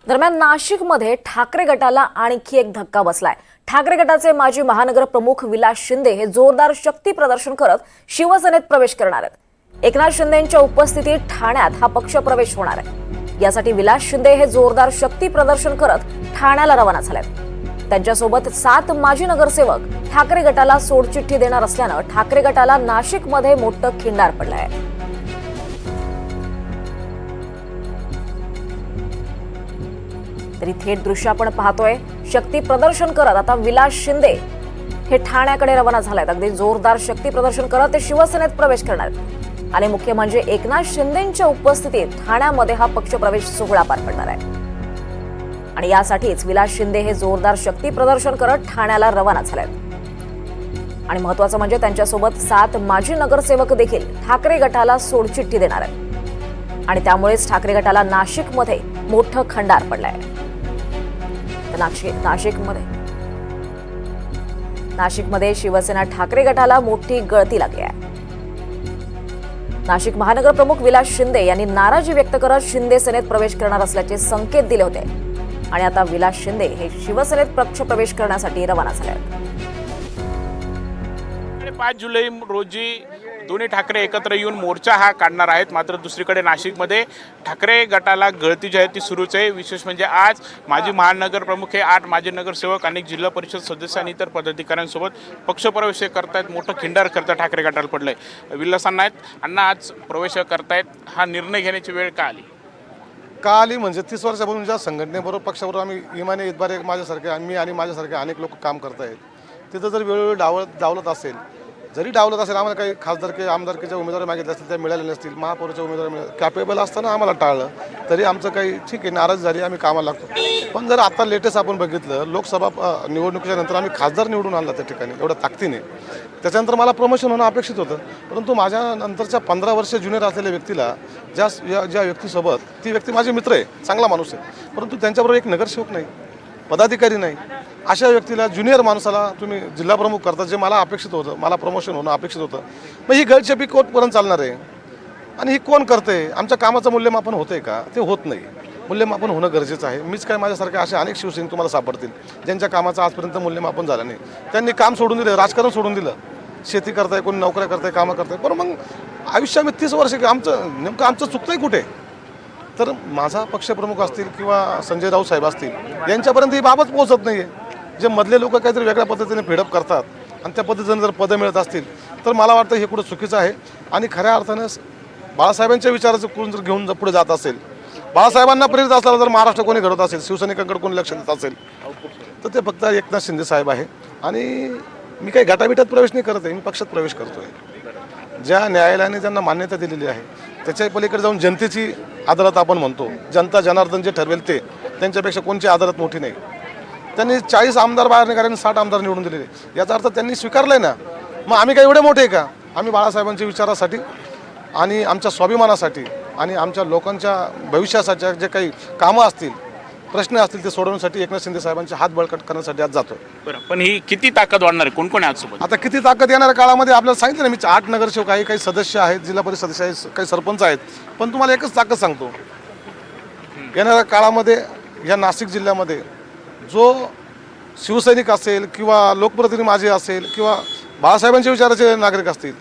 दरम्यान नाशिकमध्ये ठाकरे गटाला आणखी एक धक्का बसलाय। ठाकरे गटाचे माजी महानगर प्रमुख विलास शिंदे हे जोरदार शक्ती प्रदर्शन करत शिवसेनेत प्रवेश करणार आहेत। एकनाथ शिंदेंच्या उपस्थितीत ठाण्यात हा पक्ष प्रवेश होणार आहे। यासाठी विलास शिंदे हे जोरदार शक्ती प्रदर्शन करत ठाण्याला रवाना झालेत। त्यांच्यासोबत 7 माजी नगरसेवक ठाकरे गटाला सोडचिठ्ठी देणार असल्यानं ठाकरे गटाला नाशिकमध्ये मोठं खिंडार पडलं आहे। तरी थेट दृश्य आपण पाहतोय। शक्ती प्रदर्शन करत आता विलास शिंदे हे ठाण्याकडे रवाना झालेत। अगदी जोरदार शक्ती प्रदर्शन करत ते शिवसेनेत प्रवेश करणार आहेत। आणि मुख्य म्हणजे एकनाथ शिंदेंच्या उपस्थितीत ठाण्यामध्ये हा पक्ष प्रवेश सोहळा पार पडणार आहे। आणि यासाठीच विलास शिंदे हे जोरदार शक्ती प्रदर्शन करत ठाण्याला रवाना झालेत। आणि महत्त्वाचं म्हणजे त्यांच्यासोबत 7 माजी नगरसेवक देखील ठाकरे गटाला सोडचिठ्ठी देणार आहेत। आणि त्यामुळेच ठाकरे गटाला नाशिकमध्ये मोठं खंडार पडलंय। नाशिकमध्ये शिवसेना ठाकरे गटाला मोठी गळती लागली आहे। नाशिक महानगर प्रमुख विलास शिंदे यांनी नाराजी व्यक्त करत शिंदे सेनेत प्रवेश करणार असल्याचे संकेत दिले होते। आणि आता विलास शिंदे हे शिवसेनेत पक्ष प्रवेश करण्यासाठी रवाना झाले आहेत। 5 जुलै रोजी दोन्ही ठाकरे एकत्र येऊन मोर्चा हा काढणार आहेत। मात्र दुसरीकडे नाशिकमध्ये ठाकरे गटाला गळती जी आहे ती सुरूच आहे। विशेष म्हणजे आज माजी महानगर प्रमुख हे 8 माजी नगरसेवक अनेक जिल्हा परिषद सदस्य आणि इतर पदाधिकाऱ्यांसोबत पक्षप्रवेश करतायत। मोठं खिंडार करता ठाकरे गटाला पडलंय। विलासांना अण्णा आज प्रवेश करतायत, हा निर्णय घेण्याची वेळ का आली? म्हणजे 30 वर्षापासून ज्या संघटनेबरोबर पक्षाबरोबर आम्ही इमाने इतबारे माझ्यासारखे मी आणि माझ्यासारखे अनेक लोक काम करत आहेत, तिथं जर वेळोवेळी डावलत असेल, जरी डावलत असेल, आम्हाला काही खासदारके आमदारकीच्या उमेदवार मागितले असतील त्या मिळाले नसतील, महापौराच्या उमेदवार कॅपेबल असताना आम्हाला टाळलं तरी आमचं काही ठीक आहे, नाराज झाली, आम्ही कामाला लागतो। पण जर आता लेटेस्ट आपण बघितलं, लोकसभा निवडणुकीच्या नंतर आम्ही खासदार निवडून आणला त्या ठिकाणी एवढ्या ताकदीने, त्याच्यानंतर मला प्रमोशन होणं अपेक्षित होतं। परंतु माझ्या नंतरच्या 15 वर्ष ज्युनियर असलेल्या व्यक्तीला ज्या व्यक्तीसोबत, ती व्यक्ती माझे मित्र आहे, चांगला माणूस आहे, परंतु त्यांच्याबरोबर एक नगरसेवक नाही, पदाधिकारी नाही, अशा व्यक्तीला ज्युनियर माणसाला तुम्ही जिल्हा प्रमुख करता, जे मला अपेक्षित होतं, मला प्रमोशन होणं अपेक्षित होतं। मग ही गळचेपी कोणपर्यंत चालणार आहे आणि ही कोण करते? आमच्या कामाचं मूल्यमापन होतंय का? ते होत नाही। मूल्यमापन होणं गरजेचं आहे। मीच काय, माझ्यासारखे असे अनेक शिवसैनिक तुम्हाला सापडतील ज्यांच्या कामाचं आजपर्यंत मूल्यमापन झालं नाही। त्यांनी काम सोडून दिलं, राजकारण सोडून दिलं, शेती करताय, कोणी नोकऱ्या करताय, कामं करताय। पण मग आयुष्यामध्ये 30 वर्ष आमचं चुकतंय कुठे? तर माझा पक्षप्रमुख असतील किंवा संजय राऊत साहेब असतील, यांच्यापर्यंत ही बाबत पोहोचत नाही आहे। जे मधले लोक काहीतरी वेगळ्या पद्धतीने फेडअप करतात आणि त्या पद्धतीने जर पदं मिळत असतील तर मला वाटतं हे कुठं चुकीचं आहे। आणि खऱ्या अर्थानं बाळासाहेबांच्या विचाराचं कोण जर घेऊन पुढे जात असेल, बाळासाहेबांना प्रेरित असल्याला जर महाराष्ट्र कोणी घडवत असेल, शिवसैनिकांकडे कोणी लक्ष देत असेल, तर ते फक्त एकनाथ शिंदे साहेब आहे। आणि मी काही गटाबिटात प्रवेश नाही करत आहे, मी पक्षात प्रवेश करतो आहे। ज्या न्यायालयाने त्यांना मान्यता दिलेली आहे त्याच्या पलीकडे जाऊन जनतेची अदालत आपण म्हणतो, जनता जनार्दन जे ठरवेल ते, त्यांच्यापेक्षा कोणची अदालत मोठी नाही। त्यांनी 40 आमदार बाहेर निघाले, 60 आमदार निवडून दिलेले, याचा अर्थ त्यांनी स्वीकारलंय ना। मग आम्ही काय एवढे मोठे आहे का? आम्ही बाळासाहेबांच्या विचारासाठी आणि आमच्या स्वाभिमानासाठी आणि आमच्या लोकांच्या भविष्यासाठी जे काही कामं असतील, प्रश्न असतील, ते सोडवण्यासाठी एकनाथ शिंदे साहेबांचे हात बळकट करण्यासाठी आज जातो। बरं, पण ही किती ताकद वाढणार आहे? कोण आहे आजसोबत? आता किती ताकद येणाऱ्या काळामध्ये आपल्याला सांगितलं ना, मी 8 नगरसेवक आहे, काही सदस्य आहेत, जिल्हा परिषद सदस्य आहेत, काही सरपंच आहेत। पण तुम्हाला एकच ताकद सांगतो, येणाऱ्या काळामध्ये या नाशिक जिल्ह्यामध्ये जो शिवसैनिक असेल किंवा लोकप्रतिनिधी माझे असेल किंवा बाळासाहेबांच्या विचाराचे नागरिक असतील,